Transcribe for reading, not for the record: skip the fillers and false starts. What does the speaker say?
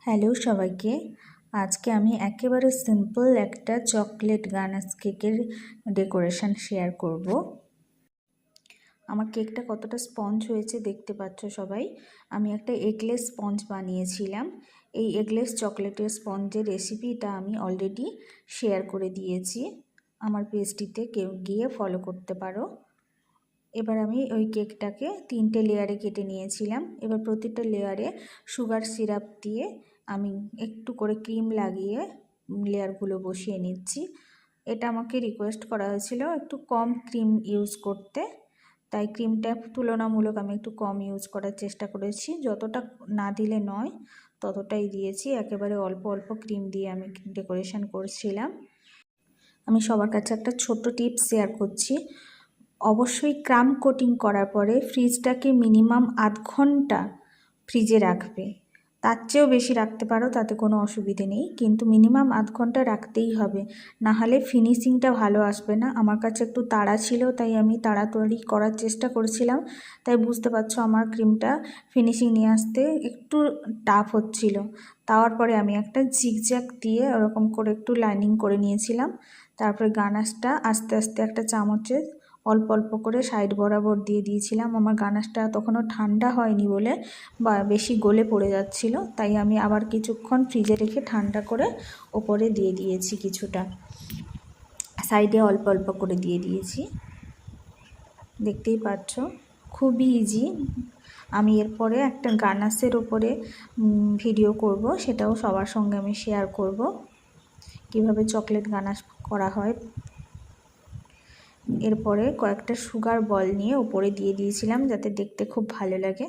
Hello সবাইকে। আজকে আমি একেবারে সিম্পল একটা চকলেট গানাশ কেকের ডেকোরেশন শেয়ার করব। আমার কেকটা কতটা স্পঞ্জ হয়েছে দেখতে পাচ্ছ সবাই। আমি একটা এগলেস স্পঞ্জ বানিয়েছিলাম। এই এগলেস চকলেটের স্পঞ্জের রেসিপিটা আমি অলরেডি শেয়ার করে দিয়েছি, আমার পেজটিতে কেউ গিয়ে ফলো করতে পারো। এবার আমি ওই কেকটাকে 3টে লেয়ারে কেটে নিয়েছিলাম। এবার প্রতিটা লেয়ারে সুগার সিরাপ দিয়ে আমি একটু করে ক্রিম লাগিয়ে লেয়ারগুলো বসিয়ে নিচ্ছি। এটা আমাকে রিকোয়েস্ট করা হয়েছিল একটু কম ক্রিম ইউজ করতে, তাই ক্রিমটা তুলনামূলক আমি একটু কম ইউজ করার চেষ্টা করেছি। যতটা না দিলে নয় ততটাই দিয়েছি, একেবারে অল্প অল্প ক্রিম দিয়ে আমি ডেকোরেশন করছিলাম। আমি সবার কাছে একটা ছোট্ট টিপস শেয়ার করছি। অবশ্যই ক্রাম কোটিং করার পরে ফ্রিজটাকে মিনিমাম আধ ঘন্টা ফ্রিজে রাখবে। তার চেয়েও বেশি রাখতে পারো, তাতে কোনো অসুবিধে নেই, কিন্তু মিনিমাম আধ ঘন্টা রাখতেই হবে, না হলে ফিনিশিংটা ভালো আসবে না। আমার কাছে একটু তাড়া ছিল, তাই আমি তাড়াতাড়ি করার চেষ্টা করছিলাম, তাই বুঝতে পারছো আমার ক্রিমটা ফিনিশিং নিয়ে আসতে একটু টাফ হচ্ছিল। তাওয়ার পরে আমি একটা জিগজ্যাগ দিয়ে ওরকম করে একটু লাইনিং করে নিয়েছিলাম। তারপরে গানাশটা আস্তে আস্তে একটা চামচে অল্প অল্প করে সাইড বরাবর দিয়ে দিয়েছিলাম। আমার গানাশটা তখনও ঠান্ডা হয়নি বলে বা বেশি গলে পড়ে যাচ্ছিল, তাই আমি আবার কিছুক্ষণ ফ্রিজে রেখে ঠান্ডা করে ওপরে দিয়ে দিয়েছি, কিছুটা সাইডে অল্প অল্প করে দিয়ে দিয়েছি। দেখতেই পাচ্ছ খুবই ইজি। আমি এরপরে একটা গানাশের ওপরে ভিডিও করব, সেটাও সবার সঙ্গে আমি শেয়ার করব কিভাবে চকলেট গানাশ করা হয়। এরপরে কয়েকটা সুগার বল নিয়ে উপরে দিয়ে দিয়েছিলাম যাতে দেখতে খুব ভালো লাগে।